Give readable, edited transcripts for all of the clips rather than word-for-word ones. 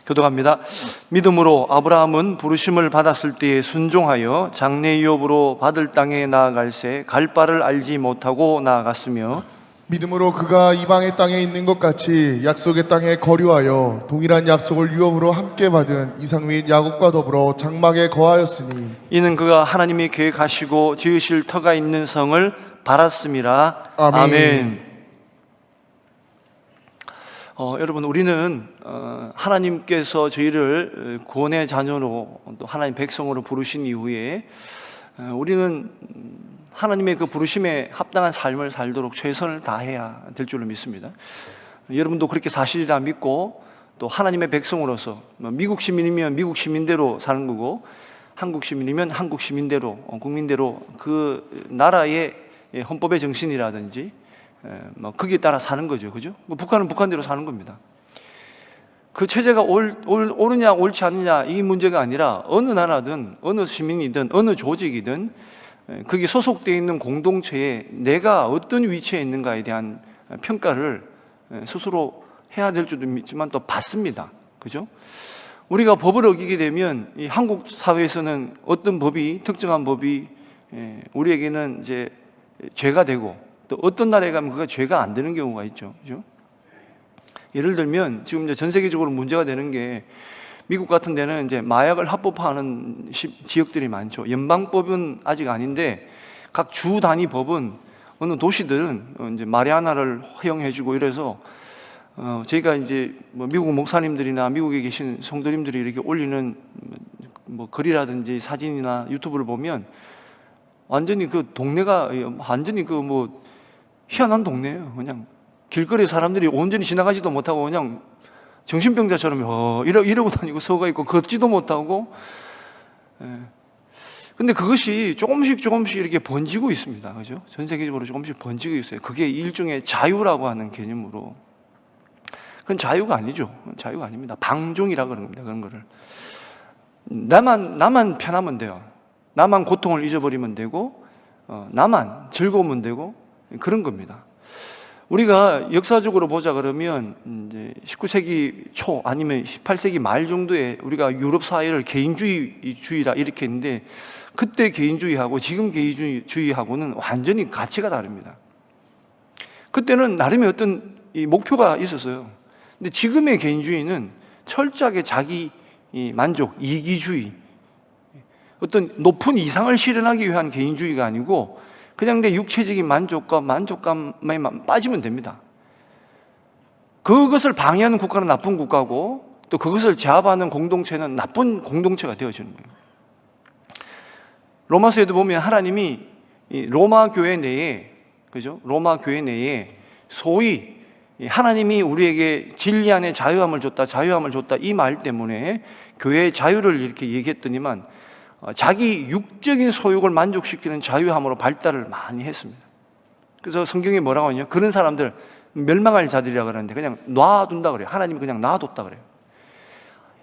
교독합니다. 믿음으로 아브라함은 부르심을 받았을 때에 순종하여 장래 유업으로 받을 땅에 나아갈새 갈 바를 알지 못하고 나아갔으며, 믿음으로 그가 이방의 땅에 있는 것 같이 약속의 땅에 거류하여 동일한 약속을 유업으로 함께 받은 이삭 및 야곱과 더불어 장막에 거하였으니 이는 그가 하나님이 계획하시고 지으실 터가 있는 성을 바랐음이라. 아멘. 아멘. 여러분, 우리는 하나님께서 저희를 구원의 자녀로 또 하나님 백성으로 부르신 이후에 우리는 하나님의 그 부르심에 합당한 삶을 살도록 최선을 다해야 될 줄로 믿습니다. 여러분도 그렇게 사실이라 믿고, 또 하나님의 백성으로서 미국 시민이면 미국 시민대로 사는 거고, 한국 시민이면 한국 시민대로, 국민대로 그 나라의 헌법의 정신이라든지 거기에 따라 사는 거죠. 그죠? 북한은 북한대로 사는 겁니다. 그 체제가 옳으냐 옳지 않느냐 이 문제가 아니라, 어느 나라든 어느 시민이든 어느 조직이든 거기에 소속되어 있는 공동체에 내가 어떤 위치에 있는가에 대한 평가를 스스로 해야 될 줄도 믿지만 또 받습니다. 그죠? 우리가 법을 어기게 되면 이 한국 사회에서는 어떤 법이, 특정한 법이 우리에게는 이제 죄가 되고, 또 어떤 나라에 가면 그가 죄가 안 되는 경우가 있죠. 그죠? 예를 들면 지금 이제 전 세계적으로 문제가 되는 게, 미국 같은 데는 이제 마약을 합법화하는 지역들이 많죠. 연방법은 아직 아닌데 각 주 단위 법은, 어느 도시들은 이제 마리아나를 허용해주고 이래서 저희가 이제 뭐 미국 목사님들이나 미국에 계신 성도님들이 이렇게 올리는 뭐 글이라든지 사진이나 유튜브를 보면 완전히 그 동네가 완전히 그 뭐 희한한 동네예요. 그냥 길거리에 사람들이 온전히 지나가지도 못하고 그냥 정신병자처럼 이러고 다니고 서가 있고 걷지도 못하고. 근데 그것이 조금씩 이렇게 번지고 있습니다. 그죠? 전 세계적으로 조금씩 번지고 있어요. 그게 일종의 자유라고 하는 개념으로. 그건 자유가 아니죠. 자유가 아닙니다. 방종이라고 그러는 겁니다. 그런 거를. 나만 편하면 돼요. 나만 고통을 잊어버리면 되고, 나만 즐거우면 되고, 그런 겁니다. 우리가 역사적으로 보자 그러면 이제 19세기 초 아니면 18세기 말 정도에 우리가 유럽 사회를 개인주의라 이렇게 했는데, 그때 개인주의하고 지금 개인주의하고는 완전히 가치가 다릅니다. 그때는 나름의 어떤 이 목표가 있었어요. 근데 지금의 개인주의는 철저하게 자기 만족, 이기주의, 어떤 높은 이상을 실현하기 위한 개인주의가 아니고 그냥 내 육체적인 만족감에만 빠지면 됩니다. 그것을 방해하는 국가는 나쁜 국가고, 또 그것을 제압하는 공동체는 나쁜 공동체가 되어지는 거예요. 로마서에도 보면 하나님이 로마 교회 내에, 그죠? 로마 교회 내에 소위 하나님이 우리에게 진리 안에 자유함을 줬다 이 말 때문에 교회의 자유를 이렇게 얘기했더니만, 자기 육적인 소욕을 만족시키는 자유함으로 발달을 많이 했습니다. 그래서 성경에 뭐라고 하냐? 그런 사람들 멸망할 자들이라고 그러는데 그냥 놔둔다 그래요. 하나님이 그냥 놔뒀다 그래요.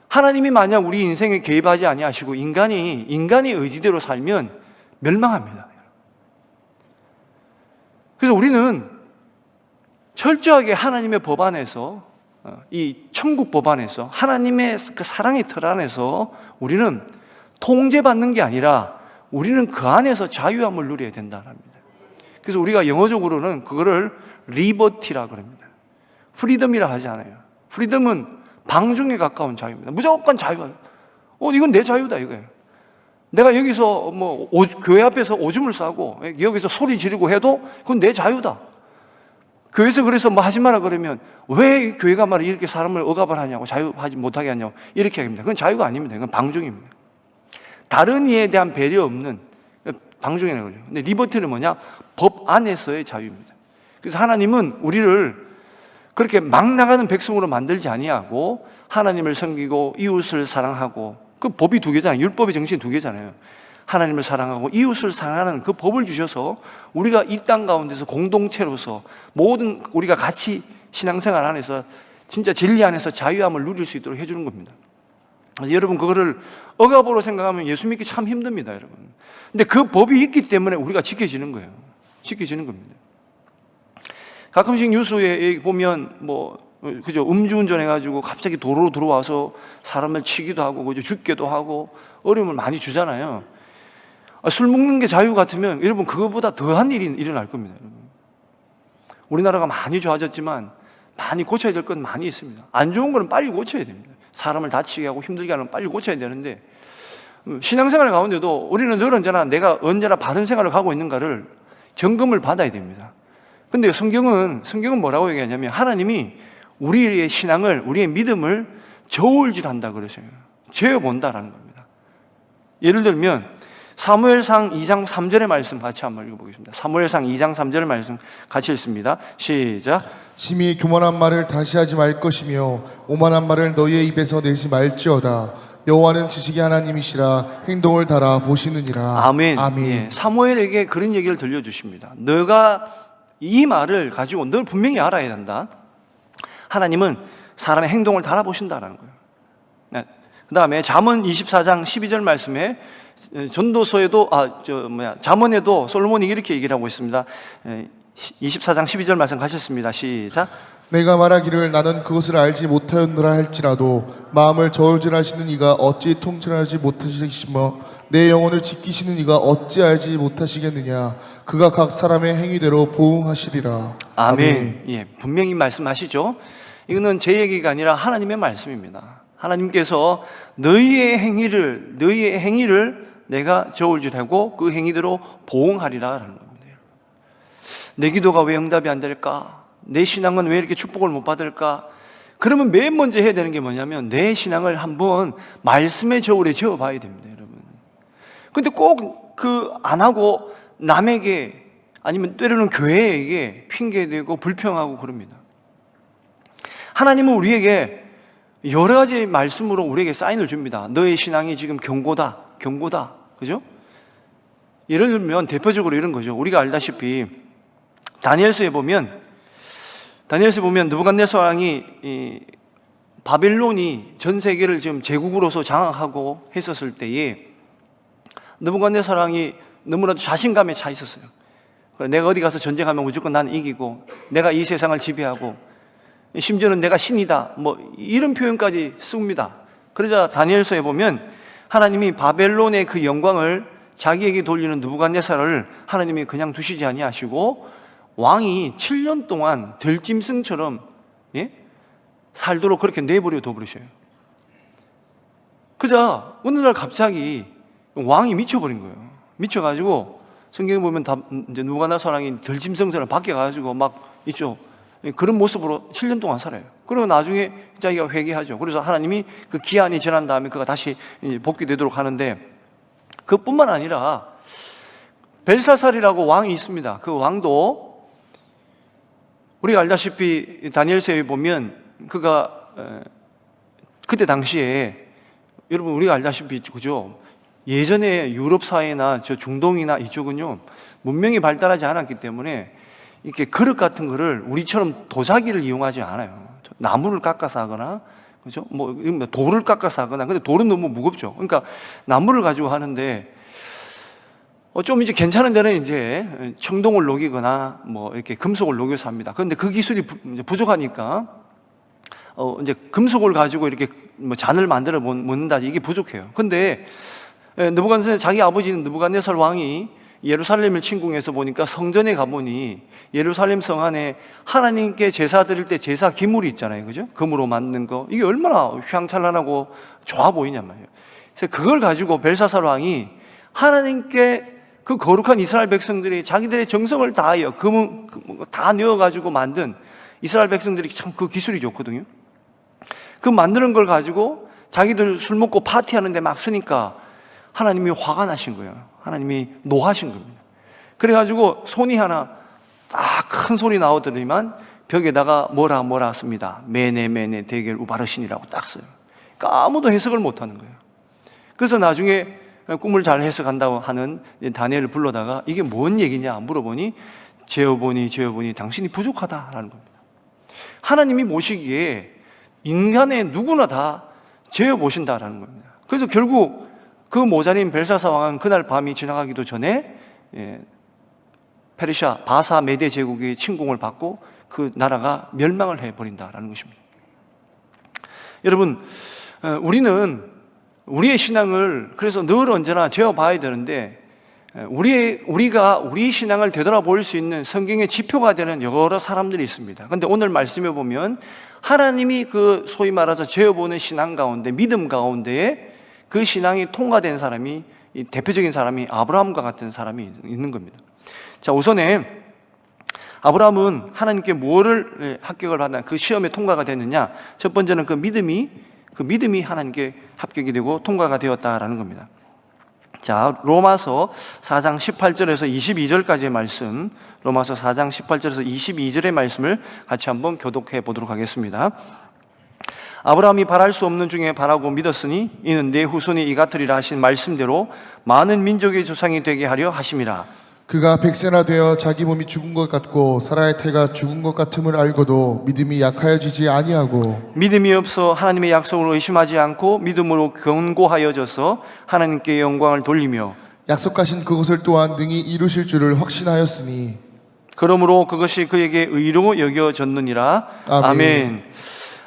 하나님이 만약 우리 인생에 개입하지 아니하시고 인간의 의지대로 살면 멸망합니다. 그래서 우리는 철저하게 하나님의 법 안에서, 이 천국 법 안에서, 하나님의 그 사랑의 틀 안에서 우리는 통제받는 게 아니라 우리는 그 안에서 자유함을 누려야 된다는 겁니다. 그래서 우리가 영어적으로는 그거를 리버티라고 합니다. 프리덤이라 하지 않아요. 프리덤은 방종에 가까운 자유입니다. 무조건 자유예요. 이건 내 자유다 이거예요. 내가 여기서 뭐 교회 앞에서 오줌을 싸고 여기서 소리 지르고 해도 그건 내 자유다. 교회에서 그래서 뭐 하지 마라 그러면, 왜 교회가 말이야 이렇게 사람을 억압을 하냐고, 자유하지 못하게 하냐고 이렇게 합니다. 그건 자유가 아닙니다. 그건 방종입니다. 다른 이에 대한 배려 없는 방종이라고 그러죠. 근데 리버티는 뭐냐? 법 안에서의 자유입니다. 그래서 하나님은 우리를 그렇게 막 나가는 백성으로 만들지 아니하고, 하나님을 섬기고 이웃을 사랑하고, 그 법이 두 개잖아요. 율법의 정신이 두 개잖아요. 하나님을 사랑하고 이웃을 사랑하는 그 법을 주셔서 우리가 이 땅 가운데서 공동체로서 모든 우리가 같이 신앙생활 안에서 진짜 진리 안에서 자유함을 누릴 수 있도록 해주는 겁니다. 여러분, 그거를 억압으로 생각하면 예수 믿기 참 힘듭니다, 여러분. 근데 그 법이 있기 때문에 우리가 지켜지는 거예요. 지켜지는 겁니다. 가끔씩 뉴스에 보면 뭐 그죠? 음주운전해가지고 갑자기 도로로 들어와서 사람을 치기도 하고, 그죠? 죽기도 하고, 어려움을 많이 주잖아요. 술 먹는 게 자유 같으면 여러분 그거보다 더한 일이 일어날 겁니다. 여러분. 우리나라가 많이 좋아졌지만 많이 고쳐야 될 건 많이 있습니다. 안 좋은 거는 빨리 고쳐야 됩니다. 사람을 다치게 하고 힘들게 하는 건 빨리 고쳐야 되는데, 신앙생활 가운데도 우리는 늘 언제나 내가 언제나 바른 생활을 가고 있는가를 점검을 받아야 됩니다. 근데 성경은 뭐라고 얘기하냐면 하나님이 우리의 신앙을, 우리의 믿음을 저울질한다 그러셔요. 재어본다라는 겁니다. 예를 들면 사무엘상 2장 3절의 말씀 같이 한번 읽어보겠습니다. 사무엘상 2장 3절의 말씀 같이 읽습니다. 시작. 심히 교만한 말을 다시 하지 말 것이며 오만한 말을 너희의 입에서 내지 말지어다. 여호와는 지식의 하나님이시라 행동을 달아 보시느니라. 아멘. 아멘. 예, 사무엘에게 그런 얘기를 들려주십니다. 너가 이 말을 가지고 늘 분명히 알아야 된다. 하나님은 사람의 행동을 달아보신다라는 거예요. 네. 그 다음에 잠언 24장 12절 말씀에 전도서에도 잠언에도 솔로몬이 이렇게 얘기를 하고 있습니다. 24장 12절 말씀 가셨습니다. 시작. 내가 말하기를 나는 그것을 알지 못하였노라 할지라도 마음을 저울질하시는 이가 어찌 통찰하지 못하시겠으며 내 영혼을 지키시는 이가 어찌 알지 못하시겠느냐. 그가 각 사람의 행위대로 보응하시리라. 아멘. 예, 분명히 말씀하시죠. 이거는 제 얘기가 아니라 하나님의 말씀입니다. 하나님께서 너희의 행위를 내가 저울질하고 그 행위대로 보응하리라라는 겁니다. 내 기도가 왜 응답이 안 될까? 내 신앙은 왜 이렇게 축복을 못 받을까? 그러면 맨 먼저 해야 되는 게 뭐냐면 내 신앙을 한번 말씀의 저울에 재어봐야 됩니다, 여러분. 근데 꼭 안 하고 남에게 아니면 때로는 교회에게 핑계대고 불평하고 그럽니다. 하나님은 우리에게 여러 가지 말씀으로 우리에게 사인을 줍니다. 너의 신앙이 지금 경고다. 그죠? 예를 들면 대표적으로 이런 거죠. 우리가 알다시피 다니엘서에 보면 느부갓네살 왕이 바벨론이 전 세계를 지금 제국으로서 장악하고 했었을 때에 느부갓네살 왕이 너무나도 자신감에 차 있었어요. 내가 어디 가서 전쟁하면 무조건 나는 이기고 내가 이 세상을 지배하고 심지어는 내가 신이다, 이런 표현까지 씁니다. 그러자 다니엘서에 보면 하나님이 바벨론의 그 영광을 자기에게 돌리는 느부갓네살을 하나님이 그냥 두시지 아니하시고 왕이 7년 동안 들짐승처럼 살도록 그렇게 내버려 둬버리셔요. 그자 어느 날 갑자기 왕이 미쳐버린 거예요. 미쳐가지고 성경에 보면 이제 느부갓네살 왕이 들짐승처럼 바뀌어가지고 막 있죠. 그런 모습으로 7년 동안 살아요. 그리고 나중에 자기가 회개하죠. 그래서 하나님이 그 기한이 지난 다음에 그가 다시 복귀되도록 하는데, 그뿐만 아니라 벨사살이라고 왕이 있습니다. 그 왕도 우리가 알다시피 다니엘서에 보면 그가 그때 당시에 여러분 우리가 알다시피 그죠? 예전에 유럽 사회나 저 중동이나 이쪽은요 문명이 발달하지 않았기 때문에 이렇게 그릇 같은 거를 우리처럼 도자기를 이용하지 않아요. 나무를 깎아서 하거나, 그죠? 돌을 깎아서 하거나. 근데 돌은 너무 무겁죠. 그러니까 나무를 가지고 하는데, 좀 이제 괜찮은 데는 이제 청동을 녹이거나, 이렇게 금속을 녹여서 합니다. 그런데 그 기술이 부족하니까, 이제 금속을 가지고 이렇게 잔을 만들어 먹는다. 이게 부족해요. 근데, 자기 아버지는 느부갓네살 왕이 예루살렘을 침공해서 보니까 성전에 가보니 예루살렘 성 안에 하나님께 제사 드릴 때 제사 기물이 있잖아요. 그죠? 금으로 만든 거. 이게 얼마나 휘황찬란하고 좋아 보이냔 말이에요. 그래서 그걸 가지고 벨사살 왕이 하나님께 그 거룩한 이스라엘 백성들이 자기들의 정성을 다하여 금은 다 넣어가지고 만든 이스라엘 백성들이 참 그 기술이 좋거든요. 그 만드는 걸 가지고 자기들 술 먹고 파티하는데 막 쓰니까 하나님이 화가 나신 거예요. 하나님이 노하신 겁니다. 그래가지고 손이 하나 딱 큰 소리 나오더니만 벽에다가 뭐라 씁니다. 메네 대겔 우바르신이라고 딱 써요. 그러니까 아무도 해석을 못하는 거예요. 그래서 나중에 꿈을 잘 해석한다고 하는 다니엘을 불러다가 이게 뭔 얘기냐 물어보니 재어보니 당신이 부족하다라는 겁니다. 하나님이 보시기에 인간의 누구나 다 재어보신다라는 겁니다. 그래서 결국 그 모자린 벨사살 왕은 그날 밤이 지나가기도 전에 페르시아 바사 메대 제국의 침공을 받고 그 나라가 멸망을 해버린다라는 것입니다. 여러분, 우리는 우리의 신앙을 그래서 늘 언제나 재어봐야 되는데, 우리가 우리 신앙을 되돌아볼 수 있는 성경의 지표가 되는 여러 사람들이 있습니다. 그런데 오늘 말씀해 보면 하나님이 그 소위 말해서 재어보는 신앙 가운데, 믿음 가운데에 그 신앙이 통과된 사람이, 이 대표적인 사람이 아브라함과 같은 사람이 있는 겁니다. 자, 우선에 아브라함은 하나님께 뭐를 합격을 하나, 그 시험에 통과가 됐느냐? 첫 번째는 그 믿음이 하나님께 합격이 되고 통과가 되었다라는 겁니다. 자, 로마서 4장 18절에서 22절까지의 말씀, 로마서 4장 18절에서 22절의 말씀을 같이 한번 교독해 보도록 하겠습니다. 아브라함이 바랄 수 없는 중에 바라고 믿었으니 이는 내 후손이 이같으리라 하신 말씀대로 많은 민족의 조상이 되게 하려 하심이라. 그가 백세나 되어 자기 몸이 죽은 것 같고 사라의 태가 죽은 것 같음을 알고도 믿음이 약하여지지 아니하고 믿음이 없어 하나님의 약속을 의심하지 않고 믿음으로 견고하여져서 하나님께 영광을 돌리며 약속하신 그것을 또한 능히 이루실 줄을 확신하였으니 그러므로 그것이 그에게 의로 여겨졌느니라. 아멘. 아멘.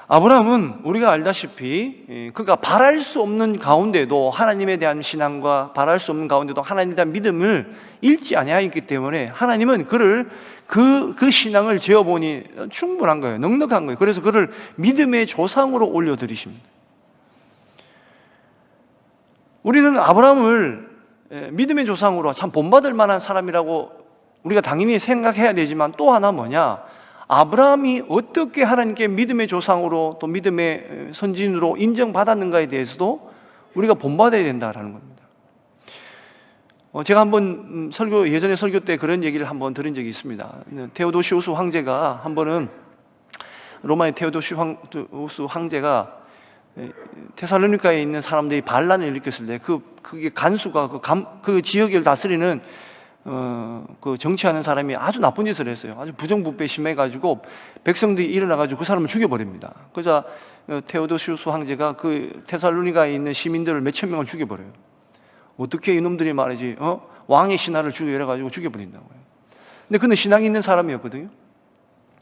아브라함은 우리가 알다시피 그가 바랄 수 없는 가운데도 하나님에 대한 신앙과 바랄 수 없는 가운데도 하나님에 대한 믿음을 잃지 아니하였기 때문에 하나님은 그를 그 신앙을 재어보니 충분한 거예요. 넉넉한 거예요. 그래서 그를 믿음의 조상으로 올려드리십니다. 우리는 아브라함을 믿음의 조상으로 참 본받을 만한 사람이라고 우리가 당연히 생각해야 되지만 또 하나 뭐냐? 아브라함이 어떻게 하나님께 믿음의 조상으로 또 믿음의 선진으로 인정받았는가에 대해서도 우리가 본받아야 된다라는 겁니다. 제가 한번 예전에 설교 때 그런 얘기를 한번 들은 적이 있습니다. 테오도시우스 황제가 한 번은 로마의 테오도시우스 황제가 테살로니카에 있는 사람들이 반란을 일으켰을 때 그게 간수가 그 지역을 다스리는 그 정치하는 사람이 아주 나쁜 짓을 했어요. 아주 부정부패 심해가지고 백성들이 일어나가지고 그 사람을 죽여버립니다. 그러자 테오도시우스 황제가 그 테살로니카에 있는 시민들을 몇천 명을 죽여버려요. 어떻게 이놈들이 말이지 왕의 신하를 죽여 이래가지고 죽여버린다고요. 근데 그는 신앙이 있는 사람이었거든요.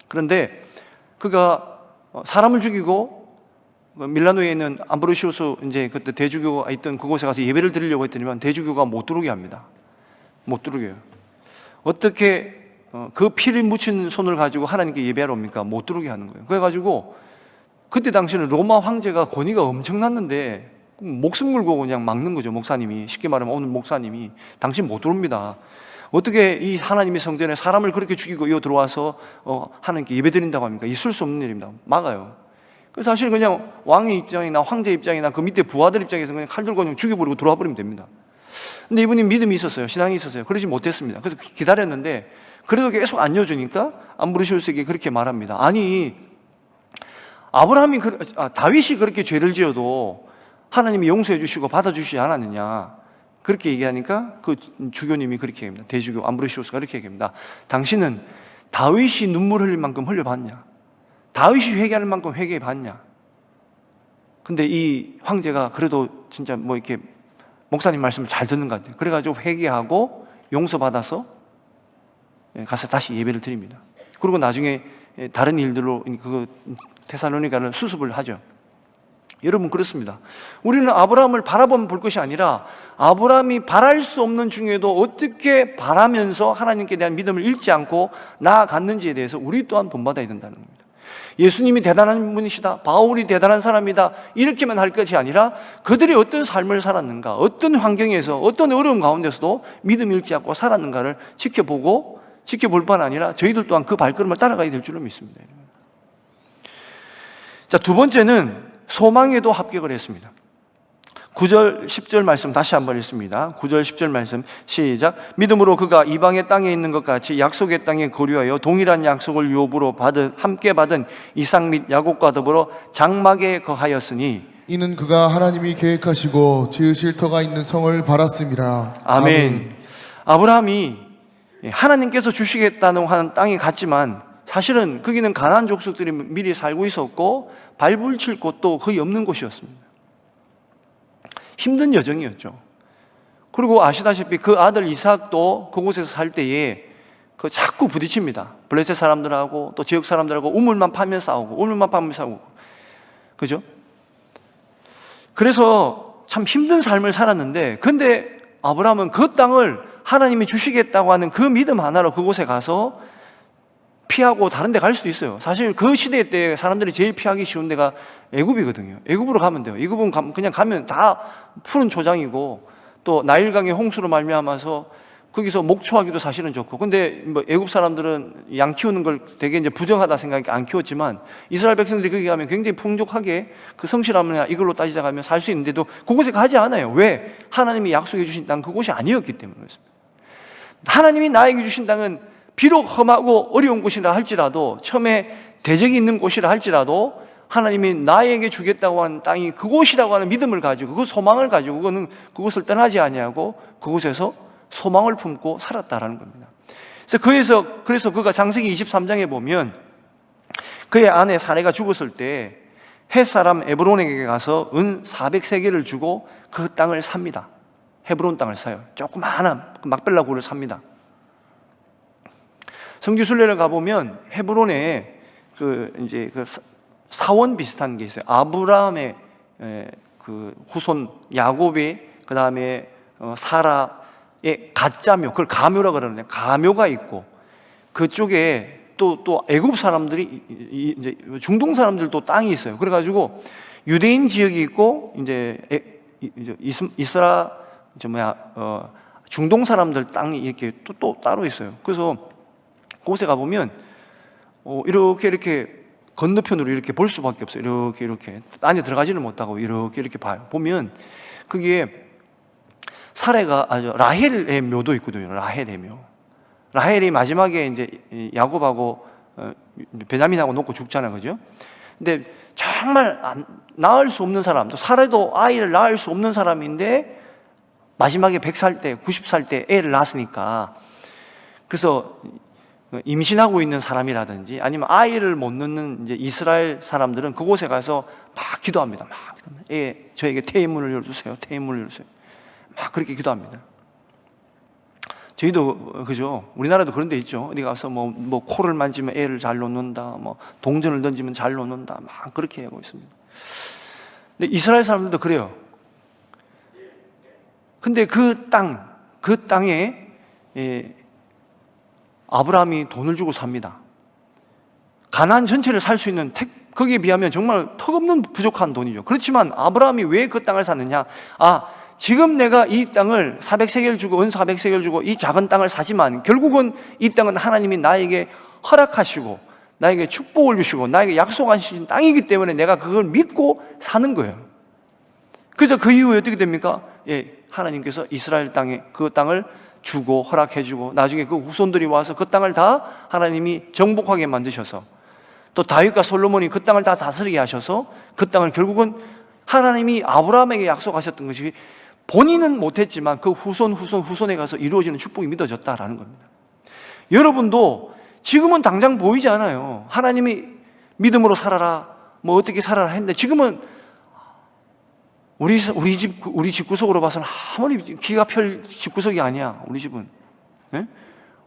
그런데 그가 사람을 죽이고 밀라노에 있는 암브로시우스 이제 그때 대주교가 있던 그곳에 가서 예배를 드리려고 했더니만 대주교가 못 들어오게 합니다. 못 들어오게요. 어떻게 그 피를 묻힌 손을 가지고 하나님께 예배하러 옵니까? 못 들어오게 하는 거예요. 그래가지고 그때 당시는 로마 황제가 권위가 엄청났는데 목숨 걸고 그냥 막는 거죠. 목사님이, 쉽게 말하면 오늘 목사님이 당신 못 들어옵니다. 어떻게 이 하나님의 성전에 사람을 그렇게 죽이고 이어 들어와서 하나님께 예배 드린다고 합니까? 있을 수 없는 일입니다. 막아요. 그래서 사실 그냥 왕의 입장이나 황제 입장이나 그 밑에 부하들 입장에서 그냥 칼 들고 그냥 죽여버리고 들어와 버리면 됩니다. 근데 이분이 믿음이 있었어요. 신앙이 있었어요. 그러지 못했습니다. 그래서 기다렸는데 그래도 계속 안 여주니까 암브로시우스에게 그렇게 말합니다. 아니, 다윗이 그렇게 죄를 지어도 하나님이 용서해 주시고 받아주시지 않았느냐, 그렇게 얘기하니까 그 주교님이 그렇게 얘기합니다. 대주교 암브로시우스가 그렇게 얘기합니다. 당신은 다윗이 눈물 흘릴 만큼 흘려봤냐? 다윗이 회개할 만큼 회개해봤냐? 근데 이 황제가 그래도 진짜 뭐 이렇게 목사님 말씀을 잘 듣는 것 같아요. 그래가지고 회개하고 용서받아서 가서 다시 예배를 드립니다. 그리고 나중에 다른 일들로 그 테살로니가를 수습을 하죠. 여러분, 그렇습니다. 우리는 아브라함을 바라보면 볼 것이 아니라 아브라함이 바랄 수 없는 중에도 어떻게 바라면서 하나님께 대한 믿음을 잃지 않고 나아갔는지에 대해서 우리 또한 본받아야 된다는 겁니다. 예수님이 대단한 분이시다, 바울이 대단한 사람이다, 이렇게만 할 것이 아니라 그들이 어떤 삶을 살았는가, 어떤 환경에서 어떤 어려움 가운데서도 믿음 잃지 않고 살았는가를 지켜볼 뿐 아니라 저희들 또한 그 발걸음을 따라가야 될 줄로 믿습니다. 자, 두 번째는 소망에도 합격을 했습니다. 9절 10절 말씀 다시 한번 읽습니다. 9절 10절 말씀 시작. 믿음으로 그가 이방의 땅에 있는 것 같이 약속의 땅에 거류하여 동일한 약속을 유업으로 함께 받은 이삭 및 야곱과 더불어 장막에 거하였으니 이는 그가 하나님이 계획하시고 지으실 터가 있는 성을 바랐음이라. 아멘. 아브라함이 하나님께서 주시겠다는 하는 땅이 같지만 사실은 거기는 가나안 족속들이 미리 살고 있었고 발붙일 곳도 거의 없는 곳이었습니다. 힘든 여정이었죠. 그리고 아시다시피 그 아들 이삭도 그곳에서 살 때에 그 자꾸 부딪힙니다. 블레셋 사람들하고 또 지역 사람들하고 우물만 파면 싸우고 우물만 파면 싸우고, 그죠? 그래서 참 힘든 삶을 살았는데, 근데 아브라함은 그 땅을 하나님이 주시겠다고 하는 그 믿음 하나로 그곳에 가서 피하고 다른 데 갈 수도 있어요. 사실 그 시대 때 사람들이 제일 피하기 쉬운 데가 애굽이거든요. 애굽으로 가면 돼요. 애굽은 그냥 가면 다 푸른 초장이고, 또 나일강의 홍수로 말미암아서 거기서 목초하기도 사실은 좋고, 근데 뭐 애굽 사람들은 양 키우는 걸 되게 이제 부정하다 생각해 안 키웠지만, 이스라엘 백성들이 거기 가면 굉장히 풍족하게 그 성실하면 이걸로 따지자면 살 수 있는데도 그곳에 가지 않아요. 왜? 하나님이 약속해 주신 땅 그곳이 아니었기 때문에 그렇습니다. 하나님이 나에게 주신 땅은 비록 험하고 어려운 곳이라 할지라도, 처음에 대적이 있는 곳이라 할지라도 하나님이 나에게 주겠다고 하는 땅이 그곳이라고 하는 믿음을 가지고, 그 소망을 가지고 그것을 떠나지 아니하고 그곳에서 소망을 품고 살았다라는 겁니다. 그래서 그가 창세기 23장에 보면 그의 아내 사레가 죽었을 때 헷사람 에브론에게 가서 은 400세겔을 주고 그 땅을 삽니다. 헤브론 땅을 사요. 조그마한 막벨라 굴을 삽니다. 성지순례를 가보면 헤브론에 이제 사원 비슷한 게 있어요. 아브라함의 그 후손 야곱이, 그 다음에 사라의 가짜묘, 그걸 가묘라 그러는데, 가묘가 있고, 그쪽에 또 애굽 사람들이, 이제 중동 사람들도 땅이 있어요. 그래가지고 유대인 지역이 있고, 이제 중동 사람들 땅이 이렇게 또 따로 있어요. 그래서 그곳에 가보면 이렇게 건너편으로 이렇게 볼 수밖에 없어요. 이렇게 안에 들어가지는 못하고 이렇게 봐요. 보면 그게 사례가 라헬의 묘도 있거든요. 라헬의 묘. 라헬이 마지막에 이제 야곱하고 베냐민하고 놓고 죽잖아요, 그죠? 근데 정말 낳을 수 없는 사람, 또 사례도 아이를 낳을 수 없는 사람인데 마지막에 100살 때, 90살 때 애를 낳았으니까, 그래서 임신하고 있는 사람이라든지 아니면 아이를 못 낳는 이제 이스라엘 사람들은 그곳에 가서 막 기도합니다. 막 저에게 태의문을 열어주세요. 태의문을 열어주세요. 막 그렇게 기도합니다. 저희도 그죠? 우리나라도 그런 데 있죠. 어디 가서 뭐 코를 만지면 애를 잘 놓는다, 뭐 동전을 던지면 잘 놓는다, 막 그렇게 하고 있습니다. 근데 이스라엘 사람들도 그래요. 근데 그 땅에 아브라함이 돈을 주고 삽니다. 가나안 전체를 살 수 있는, 거기에 비하면 정말 턱없는 부족한 돈이죠. 그렇지만 아브라함이 왜 그 땅을 샀느냐? 지금 내가 이 땅을 400세겔 주고, 은 400세겔 주고 이 작은 땅을 사지만 결국은 이 땅은 하나님이 나에게 허락하시고 나에게 축복을 주시고 나에게 약속하신 땅이기 때문에 내가 그걸 믿고 사는 거예요. 그래서 그 이후에 어떻게 됩니까? 하나님께서 이스라엘 땅에 그 땅을 주고 허락해주고, 나중에 그 후손들이 와서 그 땅을 다 하나님이 정복하게 만드셔서, 또 다윗과 솔로몬이 그 땅을 다 다스리게 하셔서 그 땅을 결국은 하나님이 아브라함에게 약속하셨던 것이 본인은 못했지만 그 후손에 가서 이루어지는 축복이 믿어졌다라는 겁니다. 여러분도 지금은 당장 보이지 않아요. 하나님이 믿음으로 살아라, 뭐 어떻게 살아라 했는데, 지금은 우리 집구석으로 봐서는 아무리 기가 펼 집구석이 아니야. 우리 집은.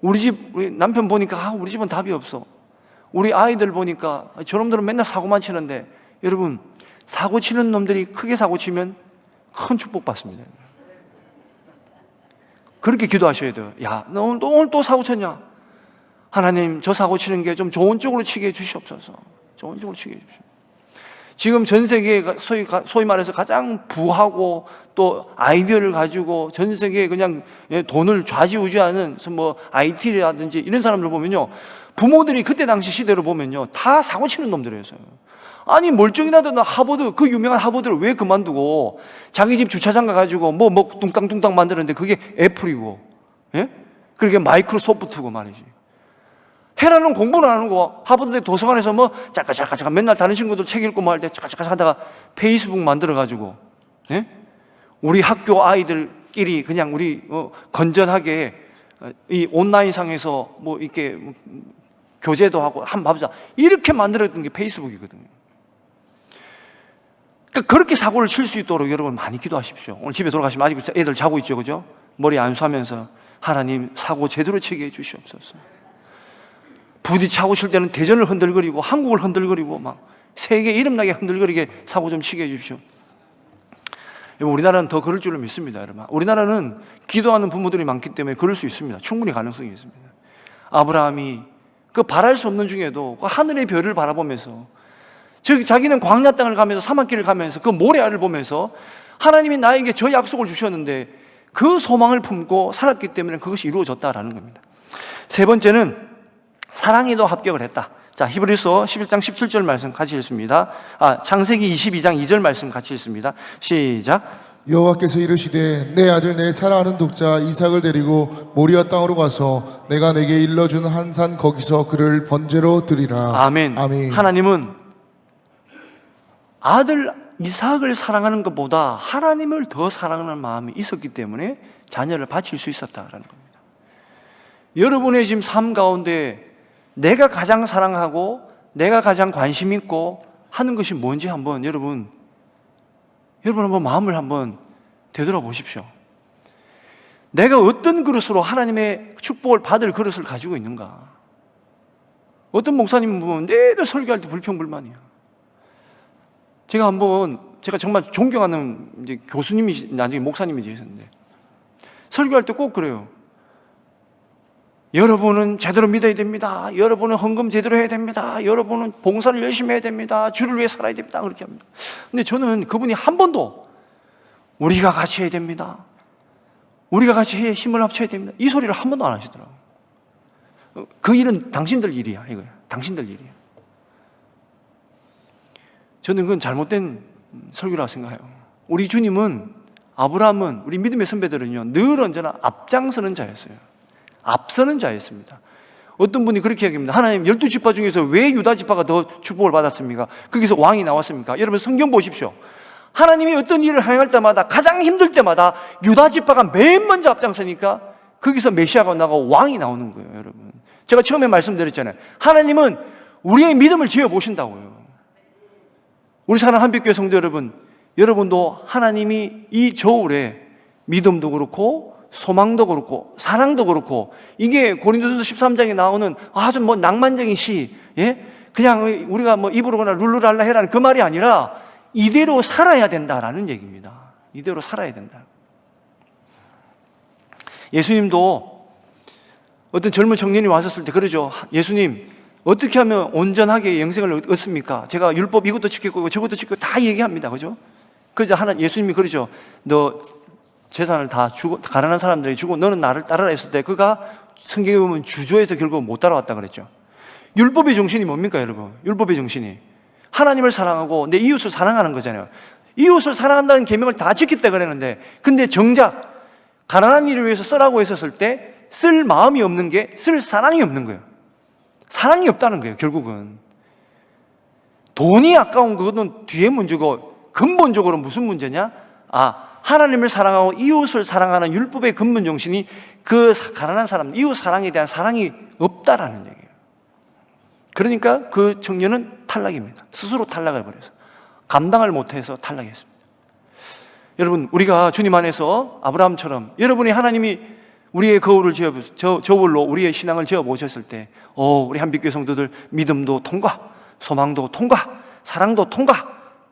우리 남편 보니까 우리 집은 답이 없어. 우리 아이들 보니까 저놈들은 맨날 사고만 치는데, 여러분, 사고 치는 놈들이 크게 사고 치면 큰 축복 받습니다. 그렇게 기도하셔야 돼요. 야, 너 오늘 또 사고 쳤냐? 하나님, 저 사고 치는 게 좀 좋은 쪽으로 치게 해주시옵소서. 좋은 쪽으로 치게 해주시옵소서. 지금 전 세계에 소위 말해서 가장 부하고 또 아이디어를 가지고 전 세계에 그냥 돈을 좌지우지하는 뭐 IT라든지 이런 사람들 보면요, 부모들이 그때 당시 시대로 보면요 다 사고 치는 놈들이었어요. 아니 멀쩡히나도 하버드, 그 유명한 하버드를 왜 그만두고 자기 집 주차장 가가지고 뭐 뚱땅뚱땅 만드는데 그게 애플이고, 그게 마이크로소프트고 말이지. 해라는 공부를 안 하고 하버드 도서관에서 뭐 잠깐 맨날 다른 친구들 책 읽고 뭐 할 때 잠깐 하다가 페이스북 만들어가지고, 우리 학교 아이들끼리 그냥 우리 건전하게 이 온라인상에서 뭐 이렇게 교제도 하고 한번 봐보자 이렇게 만들었던 게 페이스북이거든요. 그러니까 그렇게 사고를 칠 수 있도록 여러분 많이 기도하십시오. 오늘 집에 돌아가시면 아직 애들 자고 있죠, 그죠? 머리 안수하면서 하나님 사고 제대로 치게 해 주시옵소서. 부딪히고 칠 때는 대전을 흔들거리고 한국을 흔들거리고 막 세계 이름나게 흔들거리게 사고 좀 치게 해주십시오. 우리나라는 더 그럴 줄을 믿습니다, 여러분. 우리나라는 기도하는 부모들이 많기 때문에 그럴 수 있습니다. 충분히 가능성이 있습니다. 아브라함이 그 바랄 수 없는 중에도 그 하늘의 별을 바라보면서, 자기는 광야 땅을 가면서 사막길을 가면서 그 모래알을 보면서 하나님이 나에게 저 약속을 주셨는데 그 소망을 품고 살았기 때문에 그것이 이루어졌다라는 겁니다. 세 번째는 사랑에도 합격을 했다. 자, 히브리서 11장 17절 말씀 같이 읽습니다. 창세기 22장 2절 말씀 같이 읽습니다. 시작. 여호와께서 이르시되 내 아들 내 사랑하는 독자 이삭을 데리고 모리아 땅으로 가서 내가 내게 일러준 한 산 거기서 그를 번제로 드리라. 아멘. 아멘. 하나님은 아들 이삭을 사랑하는 것보다 하나님을 더 사랑하는 마음이 있었기 때문에 자녀를 바칠 수 있었다라는 겁니다. 여러분의 지금 삶 가운데 내가 가장 사랑하고 내가 가장 관심 있고 하는 것이 뭔지 한번 여러분 한번 마음을 한번 되돌아보십시오. 내가 어떤 그릇으로 하나님의 축복을 받을 그릇을 가지고 있는가? 어떤 목사님은 보면 매일 설교할 때 불평불만이야. 제가 정말 존경하는 이제 교수님이 나중에 목사님이 되셨는데 설교할 때 꼭 그래요. 여러분은 제대로 믿어야 됩니다. 여러분은 헌금 제대로 해야 됩니다. 여러분은 봉사를 열심히 해야 됩니다. 주를 위해 살아야 됩니다. 그렇게 합니다. 근데 저는 그분이 한 번도 우리가 같이 해야 됩니다. 우리가 같이 해 힘을 합쳐야 됩니다. 이 소리를 한 번도 안 하시더라고요. 그 일은 당신들 일이야. 이거야. 당신들 일이야. 저는 그건 잘못된 설교라고 생각해요. 우리 주님은, 아브라함은, 우리 믿음의 선배들은요 늘 언제나 앞장서는 자였어요. 앞서는 자였습니다. 어떤 분이 그렇게 얘기합니다. 하나님 12지파 중에서 왜 유다지파가 더 축복을 받았습니까? 거기서 왕이 나왔습니까? 여러분 성경 보십시오. 하나님이 어떤 일을 행할 때마다 가장 힘들 때마다 유다지파가 맨 먼저 앞장서니까 거기서 메시아가 나가고 왕이 나오는 거예요. 여러분, 제가 처음에 말씀드렸잖아요. 하나님은 우리의 믿음을 지어보신다고요. 우리 사랑하는 한빛교회 성도 여러분, 여러분도 하나님이 이 겨울에 믿음도 그렇고 소망도 그렇고 사랑도 그렇고, 이게 고린도전서 13장에 나오는 아주 낭만적인 시, 그냥 우리가 입으로 그냥 룰루랄라 해라는 그 말이 아니라 이대로 살아야 된다라는 얘기입니다. 이대로 살아야 된다. 예수님도 어떤 젊은 청년이 왔었을 때 그러죠. 예수님, 어떻게 하면 온전하게 영생을 얻습니까? 제가 율법 이것도 지키고 저것도 지키고 다 얘기합니다. 그죠? 그러자 예수님이 그러죠. 너 재산을 다 주고 가난한 사람들에게 주고 너는 나를 따르라 했을 때 그가 성경에 보면 주저해서 결국 못 따라왔다 그랬죠. 율법의 정신이 뭡니까, 여러분? 율법의 정신이 하나님을 사랑하고 내 이웃을 사랑하는 거잖아요. 이웃을 사랑한다는 계명을 다 지켰다 그랬는데, 근데 정작 가난한 일을 위해서 쓰라고 했었을 때 쓸 마음이 없는 게, 쓸 사랑이 없는 거예요. 사랑이 없다는 거예요. 결국은 돈이 아까운 그거는 뒤에 문제고, 근본적으로 무슨 문제냐? 하나님을 사랑하고 이웃을 사랑하는 율법의 근본 정신이 그 가난한 사람, 이웃 사랑에 대한 사랑이 없다라는 얘기예요. 그러니까 그 청년은 탈락입니다. 스스로 탈락을 버려서 감당을 못해서 탈락했습니다. 여러분, 우리가 주님 안에서 아브라함처럼 여러분이 하나님이 우리의 거울을 저울로 우리의 신앙을 지어보셨을 때, 우리 한빛교회 성도들 믿음도 통과, 소망도 통과, 사랑도 통과,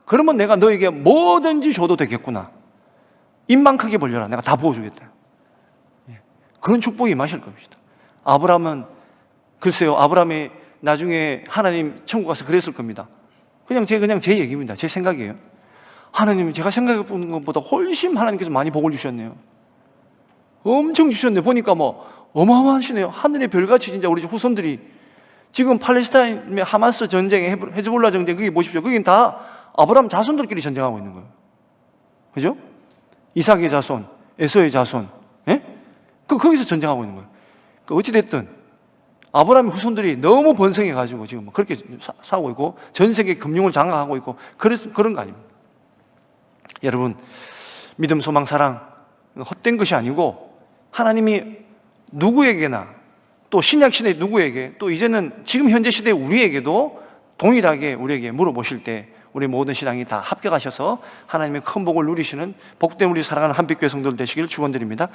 그러면 내가 너에게 뭐든지 줘도 되겠구나. 입만 크게 벌려라. 내가 다 부어주겠다. 그런 축복이 임하실 겁니다. 아브라함은, 글쎄요, 아브라함이 나중에 하나님 천국 가서 그랬을 겁니다. 그냥 제 얘기입니다. 제 생각이에요. 하나님이 제가 생각해 보는 것보다 훨씬 하나님께서 많이 복을 주셨네요. 엄청 주셨네요. 보니까 어마어마하시네요. 하늘의 별같이 진짜 우리 후손들이 지금 팔레스타인의 하마스 전쟁에 헤즈볼라 전쟁, 거기 보십시오. 거긴 다 아브라함 자손들끼리 전쟁하고 있는 거예요. 그죠? 이삭의 자손, 에서의 자손, 거기서 전쟁하고 있는 거예요. 어찌됐든 아브라함의 후손들이 너무 번성해가지고 지금 그렇게 싸우고 있고 전 세계 금융을 장악하고 있고 그런 거 아닙니까? 여러분, 믿음, 소망, 사랑 헛된 것이 아니고 하나님이 누구에게나, 또 신약 시대 누구에게, 또 이제는 지금 현재 시대 우리에게도 동일하게 우리에게 물어보실 때 우리 모든 신앙이 다 합격하셔서 하나님의 큰 복을 누리시는 복된 우리 사랑하는 한빛교회 성도들 되시길 축원드립니다.